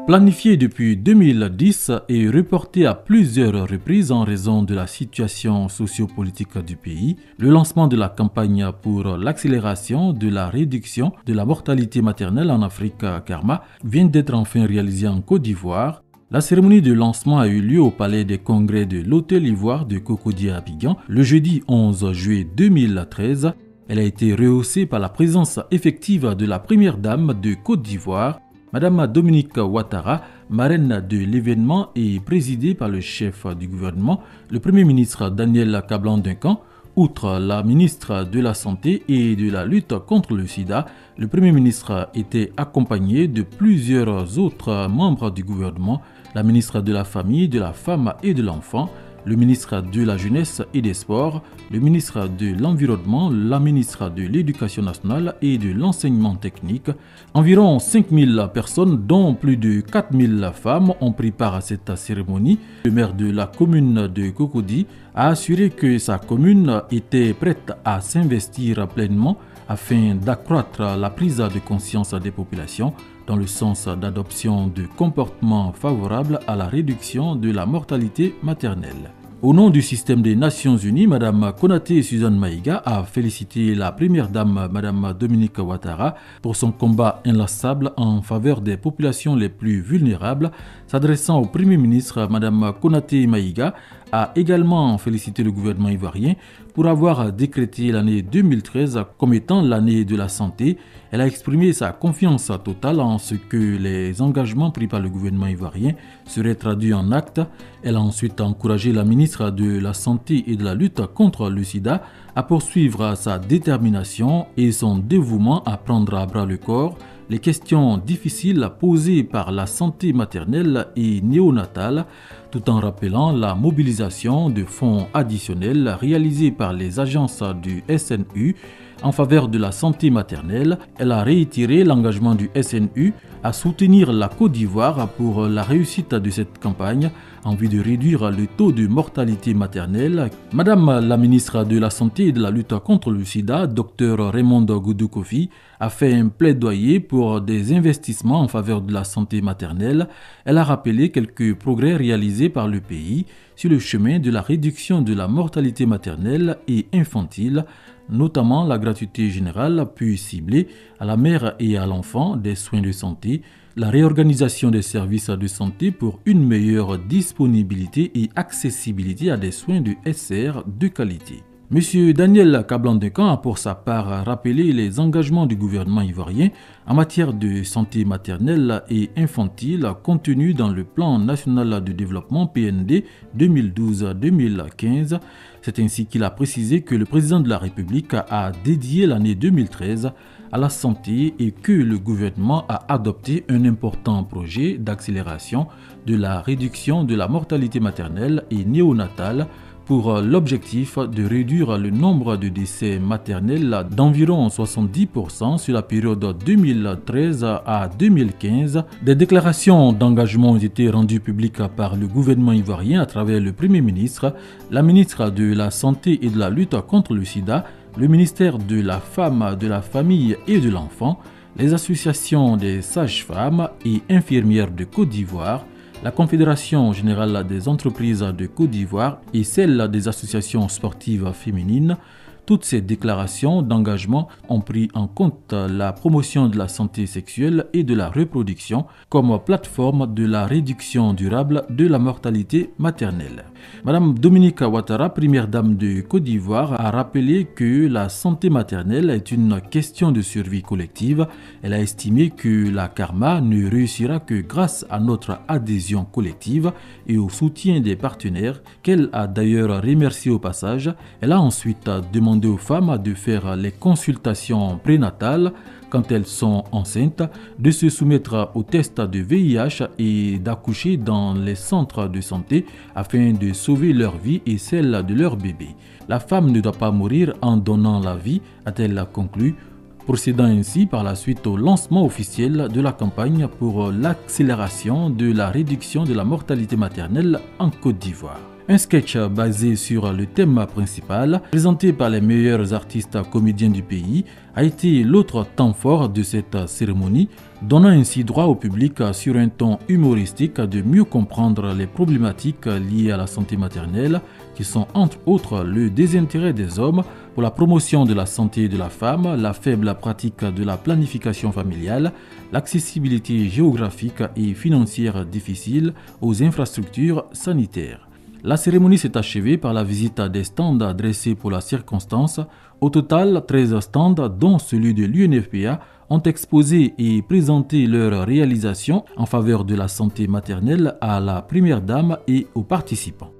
Planifié depuis 2010 et reporté à plusieurs reprises en raison de la situation sociopolitique du pays, le lancement de la campagne pour l'accélération de la réduction de la mortalité maternelle en Afrique Karma vient d'être enfin réalisé en Côte d'Ivoire. La cérémonie de lancement a eu lieu au Palais des Congrès de l'Hôtel Ivoire de Cocody à Abidjan le jeudi 11 juillet 2013. Elle a été rehaussée par la présence effective de la première dame de Côte d'Ivoire, Madame Dominique Ouattara, marraine de l'événement et présidée par le chef du gouvernement, le Premier ministre Daniel Kablan-Duncan. Outre la ministre de la Santé et de la lutte contre le sida, le Premier ministre était accompagné de plusieurs autres membres du gouvernement, la ministre de la Famille, de la Femme et de l'Enfant, le ministre de la Jeunesse et des Sports, le ministre de l'Environnement, la ministre de l'Éducation nationale et de l'Enseignement technique. Environ 5000 personnes, dont plus de 4000 femmes, ont pris part à cette cérémonie. Le maire de la commune de Cocody a assuré que sa commune était prête à s'investir pleinement afin d'accroître la prise de conscience des populations dans le sens d'adoption de comportements favorables à la réduction de la mortalité maternelle. Au nom du système des Nations Unies, Mme Konaté Suzanne Maïga a félicité la première dame, Mme Dominique Ouattara, pour son combat inlassable en faveur des populations les plus vulnérables. S'adressant au Premier ministre, Mme Konaté Maïga a également félicité le gouvernement ivoirien pour avoir décrété l'année 2013 comme étant l'année de la santé. Elle a exprimé sa confiance totale en ce que les engagements pris par le gouvernement ivoirien seraient traduits en actes. Elle a ensuite encouragé la ministre de la Santé et de la lutte contre le sida à poursuivre sa détermination et son dévouement à prendre à bras le corps les questions difficiles posées par la santé maternelle et néonatale, tout en rappelant la mobilisation de fonds additionnels réalisés par les agences du SNU en faveur de la santé maternelle. Elle a réitéré l'engagement du SNU à soutenir la Côte d'Ivoire pour la réussite de cette campagne en vue de réduire le taux de mortalité maternelle. Madame la ministre de la Santé et de la lutte contre le sida, Dr Raymond Goudou Kofi, a fait un plaidoyer pour des investissements en faveur de la santé maternelle. Elle a rappelé quelques progrès réalisés par le pays sur le chemin de la réduction de la mortalité maternelle et infantile, notamment la gratuité générale puis ciblée à la mère et à l'enfant des soins de santé, la réorganisation des services de santé pour une meilleure disponibilité et accessibilité à des soins de SR de qualité. M. Daniel Kablan-Duncan a pour sa part rappelé les engagements du gouvernement ivoirien en matière de santé maternelle et infantile contenus dans le plan national de développement PND 2012-2015. C'est ainsi qu'il a précisé que le président de la République a dédié l'année 2013 à la santé et que le gouvernement a adopté un important projet d'accélération de la réduction de la mortalité maternelle et néonatale pour l'objectif de réduire le nombre de décès maternels d'environ 70% sur la période 2013 à 2015. Des déclarations d'engagement ont été rendues publiques par le gouvernement ivoirien à travers le Premier ministre, la ministre de la Santé et de la lutte contre le sida, le ministère de la Femme, de la Famille et de l'Enfant, les associations des sages-femmes et infirmières de Côte d'Ivoire, la Confédération générale des entreprises de Côte d'Ivoire et celle des associations sportives féminines. Toutes ces déclarations d'engagement ont pris en compte la promotion de la santé sexuelle et de la reproduction comme plateforme de la réduction durable de la mortalité maternelle. Madame Dominique Ouattara, première dame de Côte d'Ivoire, a rappelé que la santé maternelle est une question de survie collective. Elle a estimé que la Karma ne réussira que grâce à notre adhésion collective et au soutien des partenaires, qu'elle a d'ailleurs remercié au passage. Elle a ensuite demandé aux femmes de faire les consultations prénatales quand elles sont enceintes, de se soumettre aux tests de VIH et d'accoucher dans les centres de santé afin de sauver leur vie et celle de leur bébé. La femme ne doit pas mourir en donnant la vie, a-t-elle conclu, procédant ainsi par la suite au lancement officiel de la campagne pour l'accélération de la réduction de la mortalité maternelle en Côte d'Ivoire. Un sketch basé sur le thème principal, présenté par les meilleurs artistes comédiens du pays, a été l'autre temps fort de cette cérémonie, donnant ainsi droit au public sur un ton humoristique de mieux comprendre les problématiques liées à la santé maternelle, qui sont entre autres le désintérêt des hommes pour la promotion de la santé de la femme, la faible pratique de la planification familiale, l'accessibilité géographique et financière difficile aux infrastructures sanitaires. La cérémonie s'est achevée par la visite des stands dressés pour la circonstance. Au total, 13 stands, dont celui de l'UNFPA, ont exposé et présenté leurs réalisations en faveur de la santé maternelle à la première dame et aux participants.